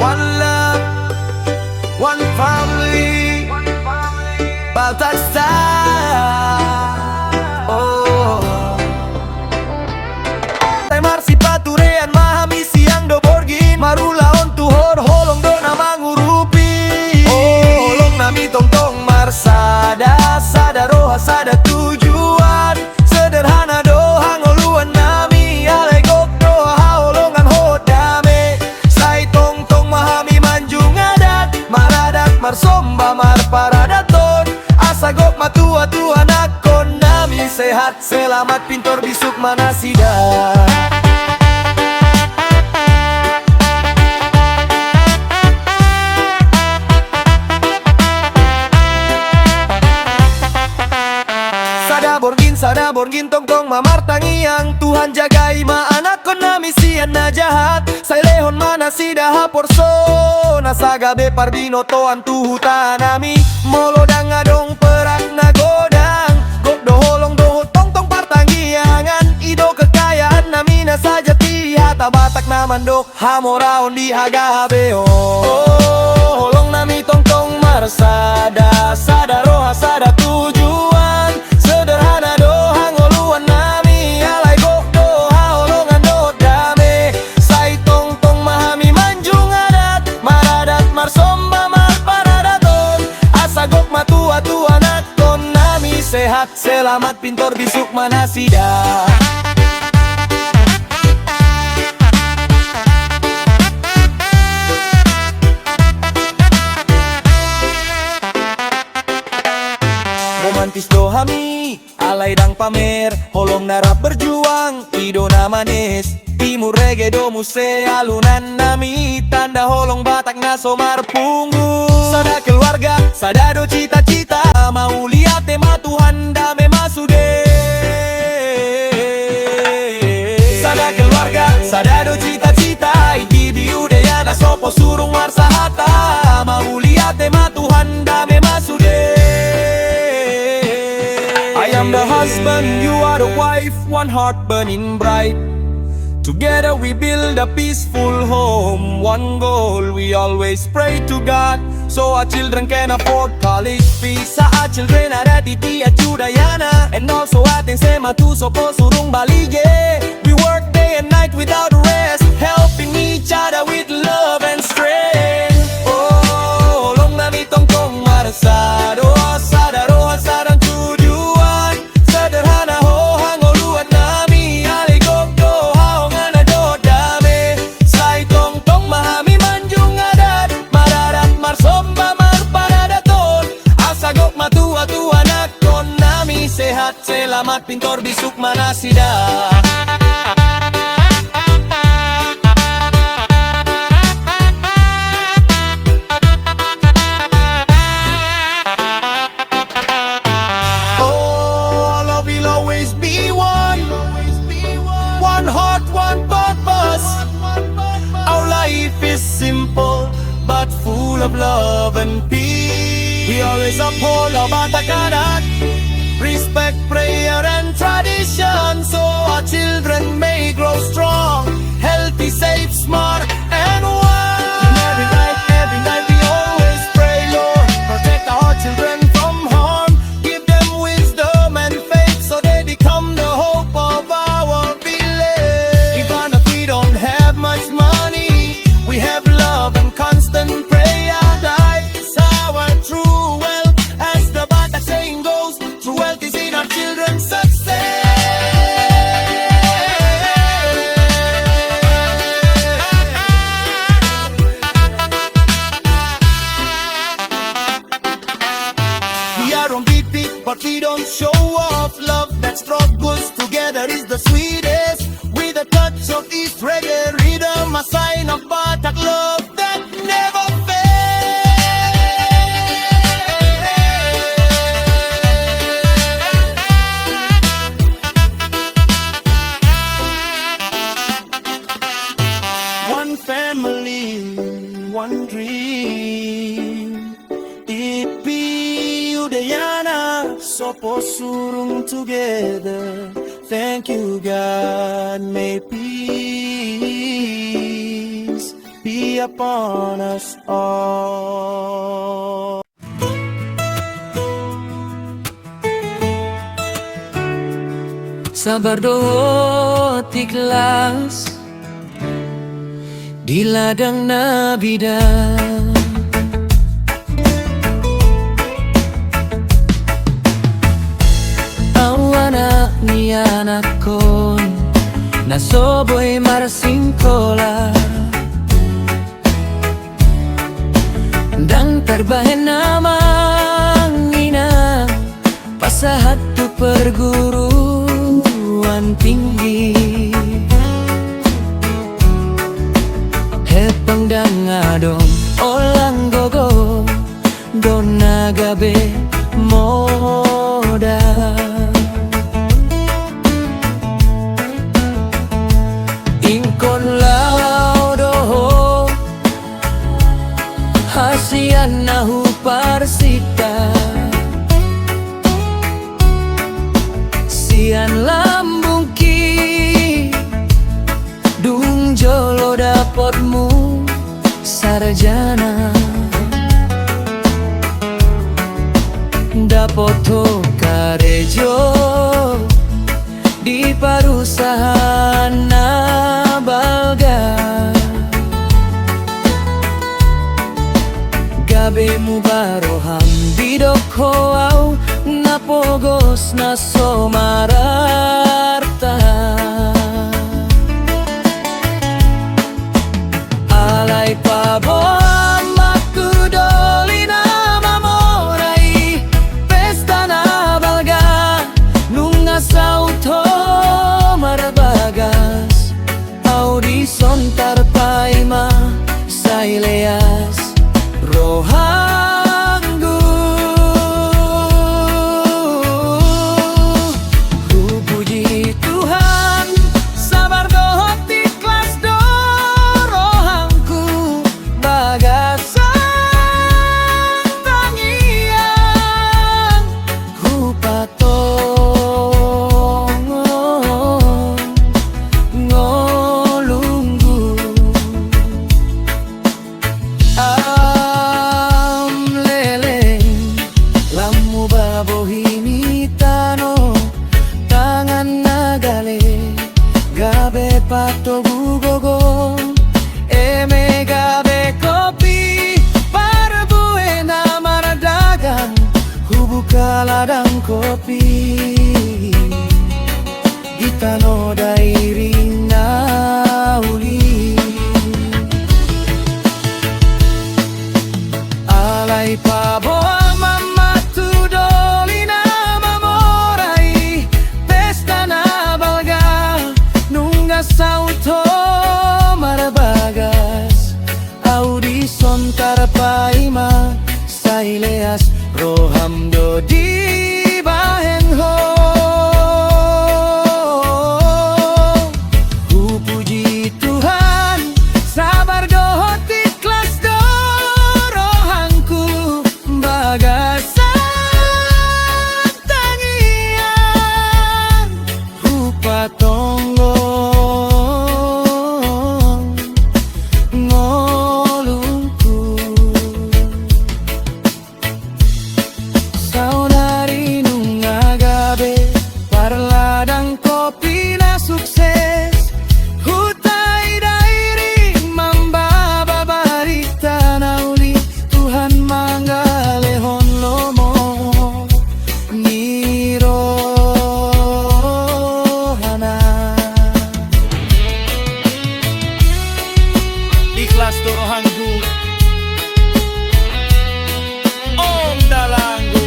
One love, one family, Baltasar. Oh, Taimar si paturean mahami siang do borgin marulaon tuhor holong do na mangurupi. Oh, holong nami tong marsada sada roha sada tujuan sederhana doha ngoluan nami alay gok doha holongan hodame say tong mahami manjung adat maradat marsomba marparadaton asa gok matua tuhan akon nami sehat selamat pintor bisuk manasida. Sada borgin tong mamar tangiang Tuhan jagai ma anak kon nami sian na jahat say lehon mana sida haporso nasaga be pardino toan tuhuta nami molodang adong perak na godang gok do holong do tong partangiangan ido kekayaan nami na saja tihata batak naman dok hamoraon di hagabeo. Oh, holong nami tong marsada sada roha sada tujuan sederhana doha ngoluan nami alay gok doha holongan do dame say tong mahami manjung adat maradat marsomba marparadaton asa gok matua tuan akon nami sehat selamat pintor bisuk manasida. Romantis dohami, alay dang pamer holong narap berjuang, ido na manis timur reggae do muse alunan nami tanda holong batak na somar punggu sada keluarga, sada do cita-cita mau lihat tema Tuhan dame masude sada keluarga, sada do cita-cita iti biude yana sopo surung marsahata mau lihat tema Tuhan dame masude. I am the husband, you are the wife, one heart burning bright. Together we build a peaceful home, one goal we always pray to God, so our children can afford college fees. Sa our children ada titi at Judayana, and also ating sema tu sopo surung balige. We work day and night without rest, helping each other with love and strength. Oh, long nami tong marsado sada roha sadang tujuan sederhana hoha ngoluan nami alay gok doha hongan ado dame say tong mahami manjung adat maradat marsomba marparadaton asa gok matua tuan akon nami sehat selamat pintor bisuk manasida. One heart, one purpose. Our life is simple but full of love and peace. We always uphold our batakanak, respect, prayer and tradition, so our children may grow strong, healthy, safe, smart and wise. And every night we always pray, Lord, protect our children from harm, give them wisdom and faith so they become the hope of our village. Even if we don't have much money, we have love and constant prayer. That's our true wealth, as the Batak saying goes, true wealth is in our children's success. We are on beat, but we don't show off. Love that struggles together is the sweetest. With a touch of East reggae rhythm, a sign of Batak love that never fails. One family, one dream. It be Udayana, Sopo Surung together. Thank you, God, may peace be upon us all. Sabar doa ikhlas di ladang nabidah, awana ni anakon nasoboy marsingkola dang terbahen namang ina pasahat tu perguruan tinggi hepang dang adong olang gogo don nagabe moda ingkon lao doho hasian nahu parsita sian lambung ki dung jolo dapotmu sarjana dapoto karejo di parusahaan nabalga gabe mu baroham bidoko au napogos na somararta alai pabo amaku dolina mamorai pesta nabalga nunga sauto marbagas audison tarpaima saileas rohanggu ku puji Tuhan sabar dohot ikhlas do rohangku bagasan tangian ku patong ngolunggu lamu babohini tano tangan nagale gabe pato gugogo eme gabe kopi parabue namar dagang hubuka ladang kopi gitano dairi nauli alai pabo sauto marbagas audison tarpaima saileas roham do di bahen ho ku puji Tuhan sabar dohot ikhlas do rohangku bagasan tangian ku patonggo ladang kopi na sukses hutai dairi mambaba barita nauli Tuhan mangalehon lomo nirohana ikhlas do rohangku om dalanggu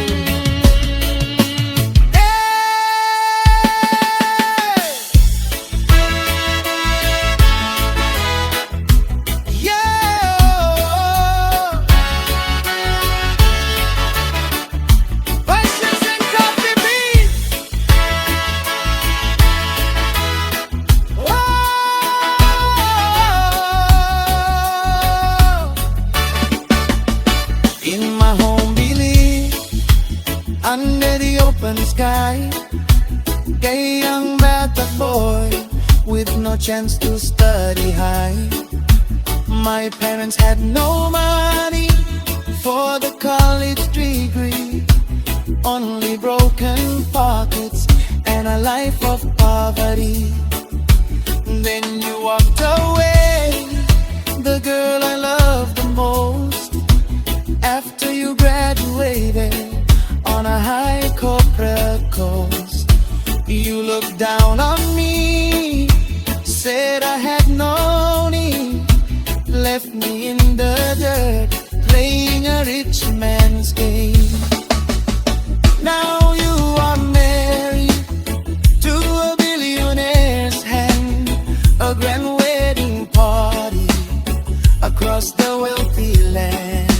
under the open sky, gay young battered boy with no chance to study high. My My parents had no money for the college degree, only broken pockets and a life of poverty. Then you walked away, the girl I loved the most. After you graduated on a high corporate course, you looked down on me, said I had no need, left me in the dirt, playing a rich man's game. Now you are married to a billionaire's hand, a grand wedding party across the wealthy land.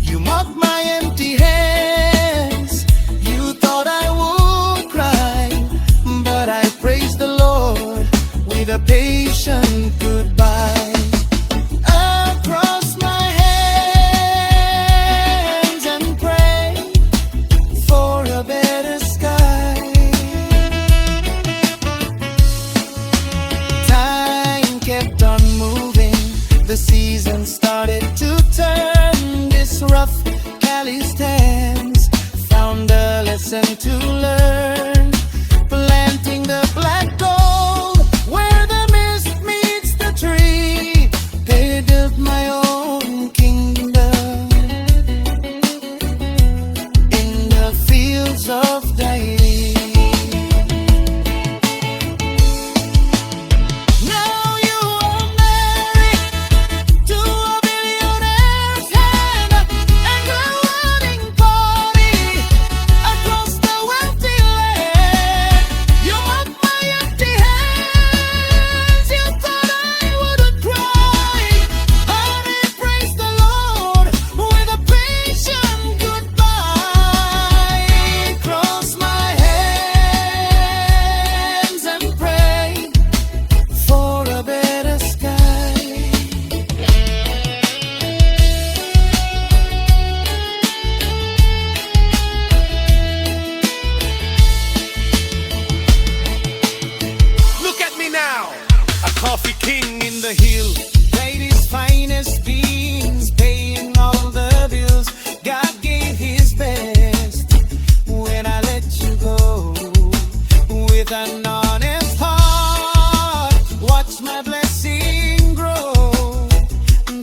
You mocked my empty hands, you thought I would cry, but I praise the Lord with a patient goodbye. Across my hands and pray for a better sky. Time kept on moving, the season started to turn. This rough calloused hands found a lesson to learn, planting the black gold where the mist meets the tree. They built my own kingdom in the fields of Dairi. Now you are married to a billionaire's hand and a wedding party across the wealthy land. You mocked my empty hands, you thought I wouldn't cry, but I praise the Lord with a patient goodbye. Cross my hands and pray for a better sky. Look at me now, a coffee king in the hill. Ladies' finest beans, paying all the bills. God gave his best when I let you go. With an honest heart, watch my blessing grow.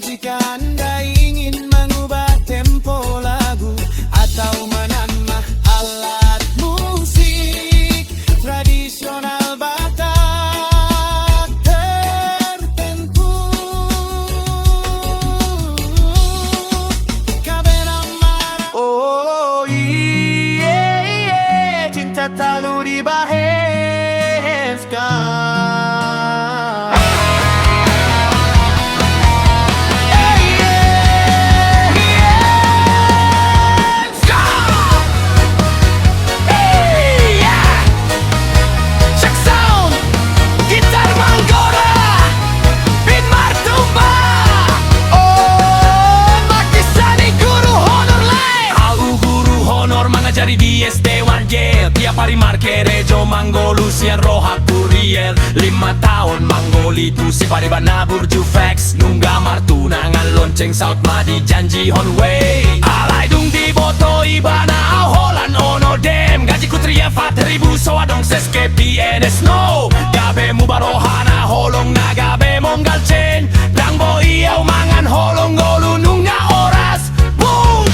Jika Anda ingin mengubah tempo lagu atau menambah alat musik tradisional Batak tertentu, kabenamara. Oh iya, cinta talu dibaheskan. Mengajar di SD1Y, tiap hari marke Rejo Manggo Lucian Roha Kurier 5 tahun Manggoli tu si pariban nabur Jufex Nungga martuna ngan lonceng saut madi janji Honway Alay dung di boto ibana aholan ono dem Gaji kutria 4.000 so adong seske PNS no Gabe mu barohana holong na gabe monggal chen Dang bo iyaw mangan holong golu nungga oras Boom!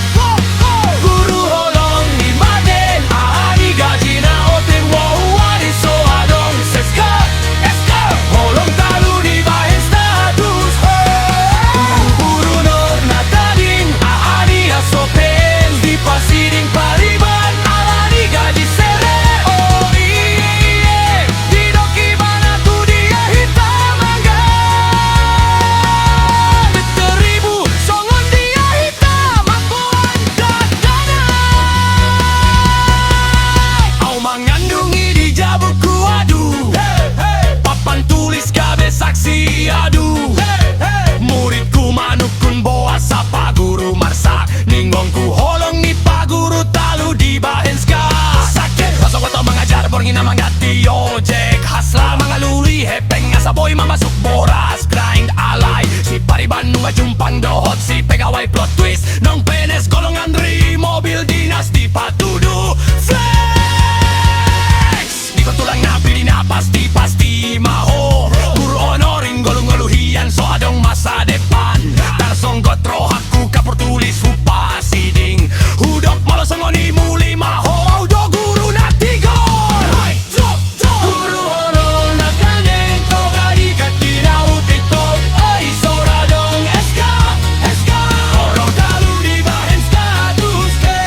Guru holong ni maden ahani gaji na oten wow wadi so adong seska eska holong talu di bahen status Guru nor na tading ahani asopen di pasiring paliban alani gaji sere oh iye di doki bana tu dia hitam angga Beteribu songon dia hitam ambuan dadana Au mengandungi di jaburku aduh Papan tulis gabe saksi aduh Muridku manukun boa sapa guru marsak Ninggongku holong ni pak guru talu di bahenska Sakit rasa wato mengajar borngina manggati ojek Hasla mangaluli hepeng asa boy mamasuk boras Grind alay si pariban nunga dohot si pegawai plot twist nang PNS golongan ri mobil dinas di patudu flex di tulang nabi dina pasti maho guru honoring golong-goluhian so adong masa depan tarsonggot rohaku kapur tulis hupa siding hudok malah songoni muli maho do guru natigor guru honor nakane toga ikat dirau tiktok ai sora dong SK orang kalu di bahen status ke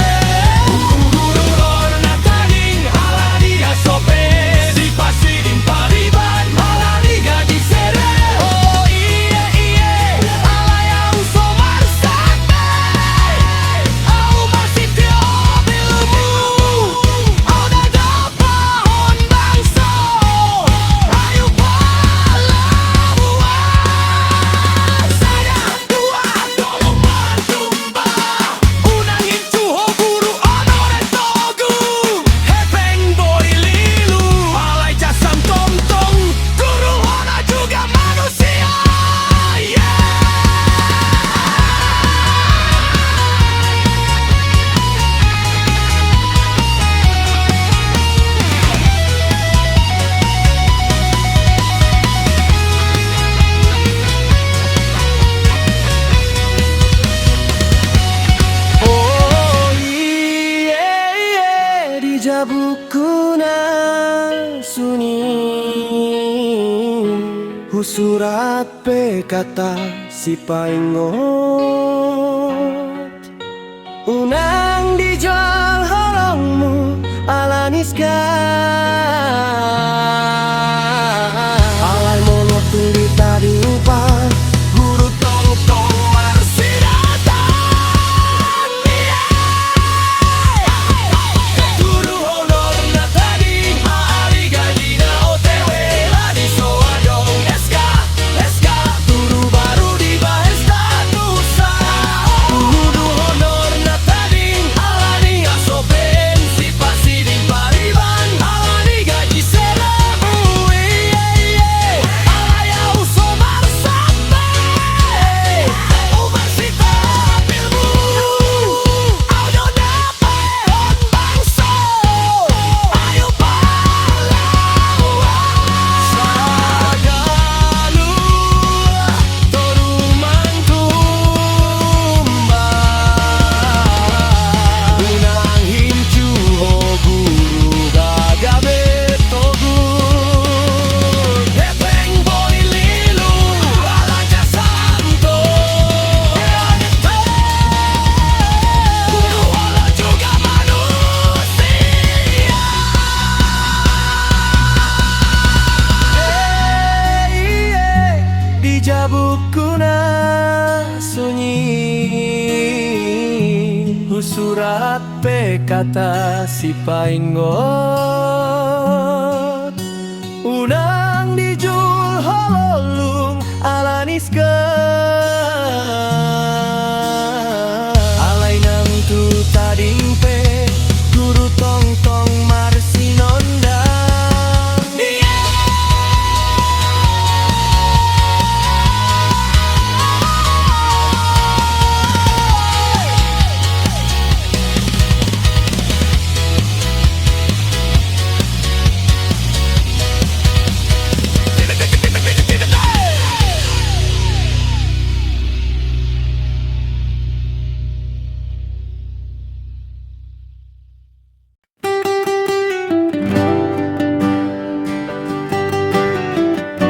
guru honor nakaning halani asope si pasidin pariban halani gaji sere oh iye alayau somar sakbe au masih tiobilmu au dada pohon bangso ayu palabuan saya tua tolong mantumba unangin cuho guru honor togu hepeng boy lilu alay jasam tong-tong guru honor juga manusia oh iye di jabukuna sunyi husurat pe kata si paingot unang dijual horongmu alaniska alay mono tuli tadi upah guru tong-tong marsidatan guru honor na tadi hari gaji na OTW ladi soadong SK guru baru di bahen statusa guru honor na tadi alani asoben si pasidin pariban alani gaji selamu iye alayau somar sampe umarsita pilmu au nyonya pehon bangso ayu palabuan sagalu torumang tumba unang hincu ho guru gagabe togu hepeng boy lilu alaja santo guru wala juga manusia di jabukuna sunyi husurat pe kata si paingot unang dijul hololung alaniska alay nang tu tading pe guru tong-tong marsinonda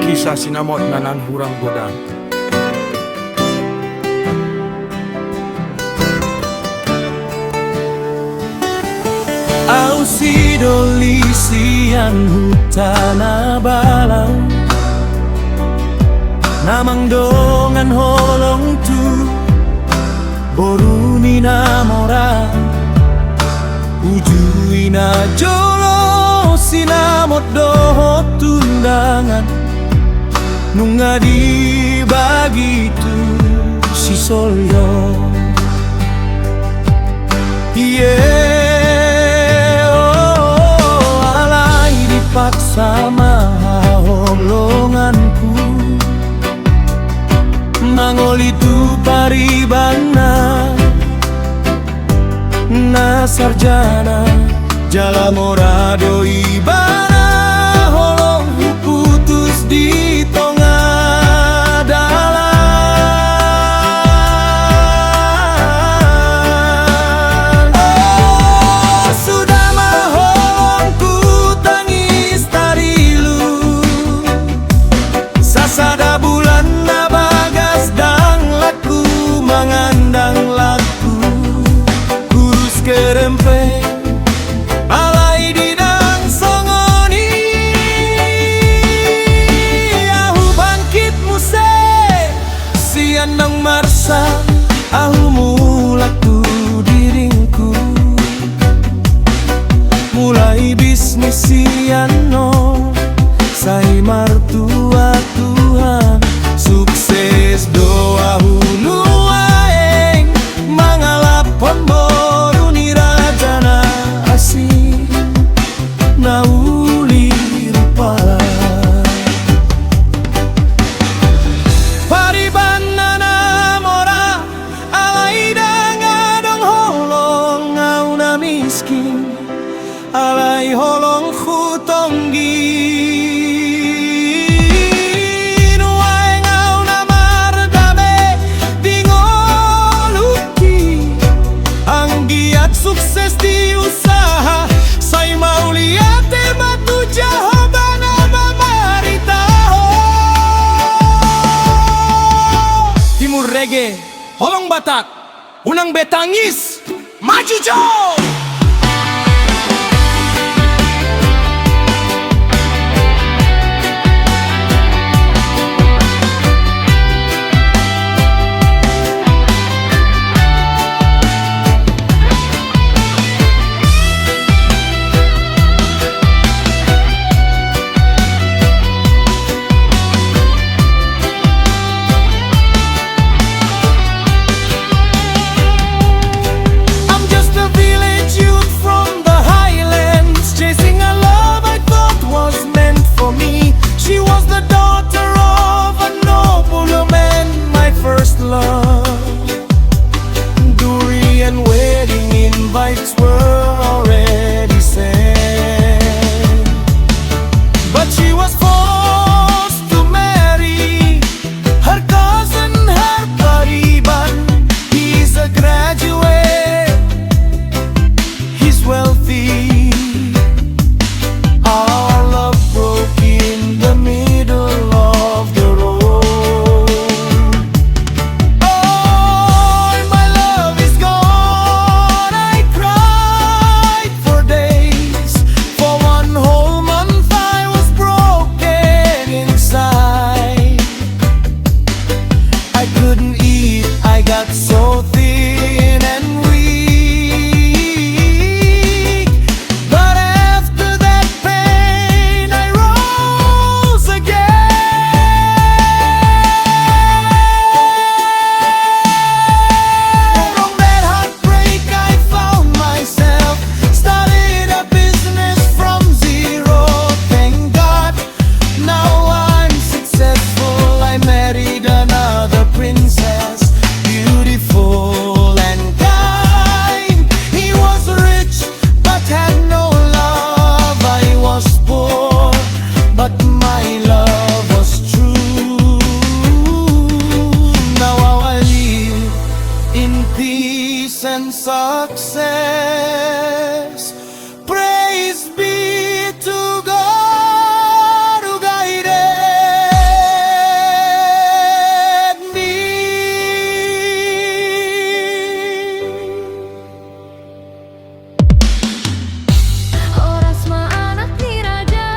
Kisah sinamot nanan hurang godang. Au si doli sian hutana balang namang dongan holong tu boruni namora ujuina jolo sinamot dohot tundangan nunga di bagitu si solyo alay dipaksa maholonganku Mangolitu paribana na sarjana jala morado ibana holong putus di tengah dalan. Oh, sudah maholong ku tangis tarilu sasada bulan na bagas dang laku mangandang laku kurus kerempeng alai didang songoni ahu bangkit muse sian nang marsa ahu mulaku diringku mulai bisnis siano sai martua Tuhan sukses doa hulu aeng mangalapon boru nirajana asih nauli rupa paribana namora alai dangadong holong ngauna miskin alai holong khutonggi sukses di usaha say mau lihat batu jahobana mamaritaho timur reggae holong Batak unang betangis maju jo. She was the daughter of a nobleman, my first love. Durian wedding invites were already sent, but she was forced to marry her cousin, her pariban. He's a graduate, he's wealthy. Our love broke in the middle of the road. Oh, my love is gone. I cried for days. For one whole month I was broken inside. I couldn't eat, I got so thin and weak. But after that pain I rose again. From that heartbreak I found myself, started a business from zero. Thank God now I'm successful. I married another princess, beautiful and kind. He was rich but had no love. I was poor but my love was true. Now I live in peace and success. Praise be to God who guided me. Oras maanak ni Raja.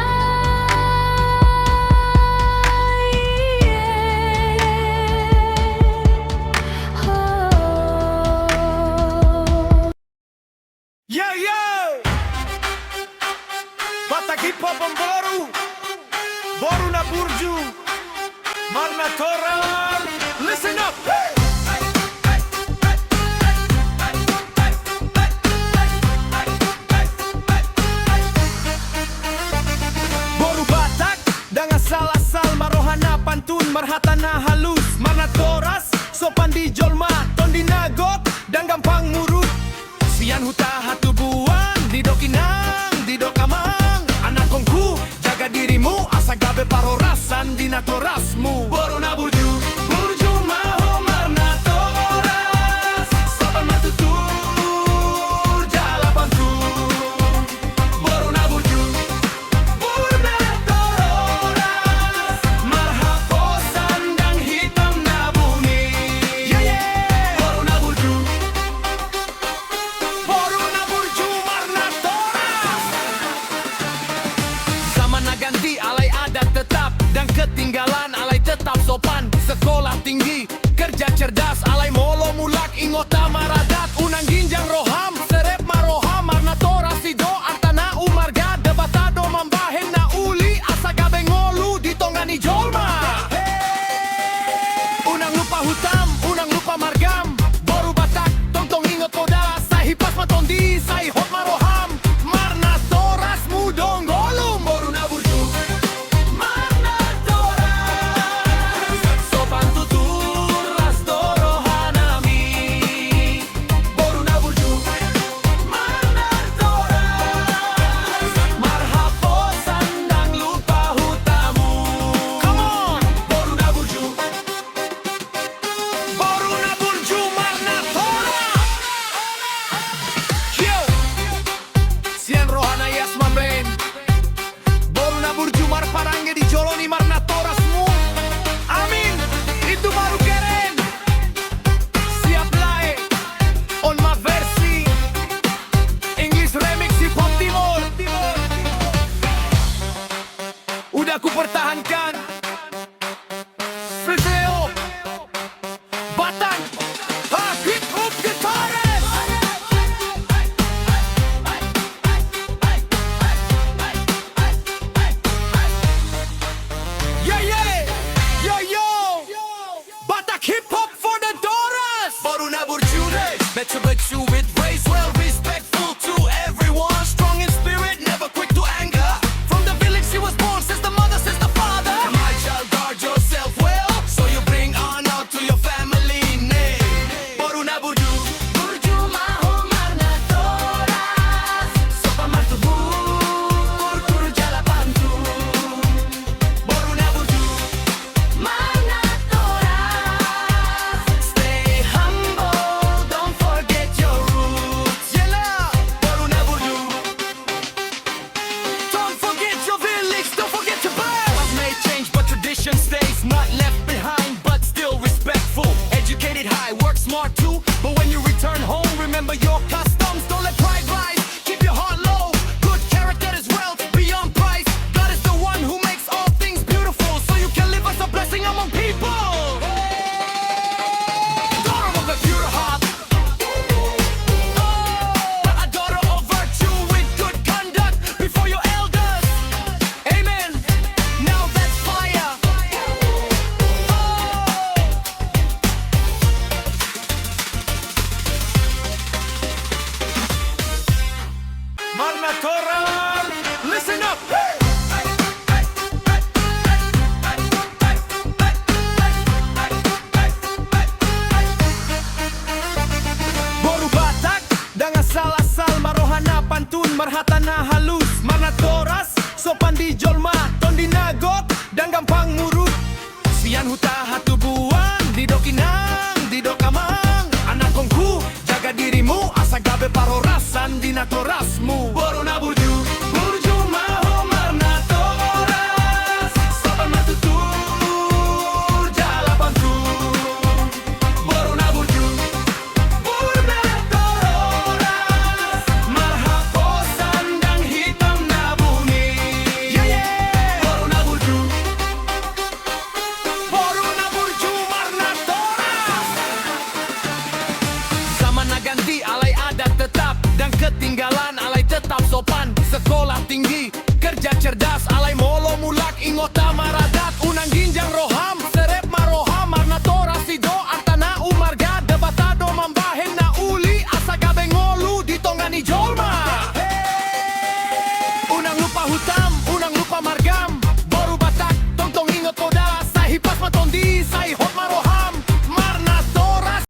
Yo, yo! Batak hip hop ang boru, boru na burju, marna toran. Listen up! Hey! Boru Batak, dengan asal-asal marohana pantun marhatana halus, marna toran. sopan di jolma, ton dinagot, dan gampang murut. Sian huta hatubuan, di dokinang, di dokamang. Anak kongku, jaga dirimu, asa gabe parorasan di natorasmu. Borona burju, burju maho marna toras. Sopan matutur, jalapan tu. Borona burju, burna tororas. Marhapo sandang hitam na bumi. Yeah, yeah. Borona burju, borona burju marna toras. Zaman naganti alay adat tetap, dan ketinggalan alay tetap sopan. Sekolah tinggi, kerja cerdas, alay molo mulak ingota maradat. Unang ginjang roham, serep maroham, marna toras sido artana umarga. Debatado mambahen na uli, asa gabe ngolu di tongani jolma. Unang lupa hutam, unang lupa margam. Boru batak, tong ingot koda, sa hipas matondi, sa hot maroham. Marna toras mudong golum, boru na burju. Marna toras, sopan tutur, rastoro hanami. Boru na burju. Marna toras, marhapo sandang lupa hutamu. Come on, boru na burju. Boru na burju marna toras. Yo, Sian rohana yasman ben. Boru na burju mar parangge di joloni marna torasmu. Amin, itu baru keren. Siap lae, on my versi. English remix hip hop timur. Udah ku pertahankan. Preseo, Batang, hip hop guitarist. Yeah, yeah, yo, yo. Batak hip hop for the Doras. Boru na burju, better but you with grace, well respectful to everyone, strong in spirit, never quick to anger. From the village she was born, says the mother, says the father. My child, guard yourself well, so you bring honor to your family name. Boru na burju, burju maho marna toras. Sopan matubur, kuru jalapan tu. Boru na burju, marna toras. Stay humble, don't forget your roots. Yela, boru na burju. Don't forget your village, don't forget your birth. Laws may change, but tradition stays. Not left behind, but still respectful. Educated high, work smart too. But when you return home, remember your customs. Don't let pride rise, keep your heart low. Good character is wealth beyond price. God is the one who makes all things beautiful, so you can live as a blessing among people. Daughter of a pure heart. A daughter of virtue with good conduct before your elders. Amen. Now that's fire. Marna Toran, listen up. Boru Batak, dang asal-asal marohana pantun marhatana halus. Marna toras, sopan di jolma, ton dinagot, dan gampang murut. Sian huta hatubuan, di dokinang, di dokamang. Anak kongku, jaga dirimu, asa gabe parorasan di natorasmu. Boru na burju, burju maho marna toras. Sopan matutur, jalapan tu. Boru na burju, burna tororas. Marhapo sandang hitam na bumi. Yeah, yeah. Boru na burju, marna toras. Zaman naganti alay adat tetap, dan ketinggalan alay tetap sopan. Sekolah tinggi, kerja cerdas, alay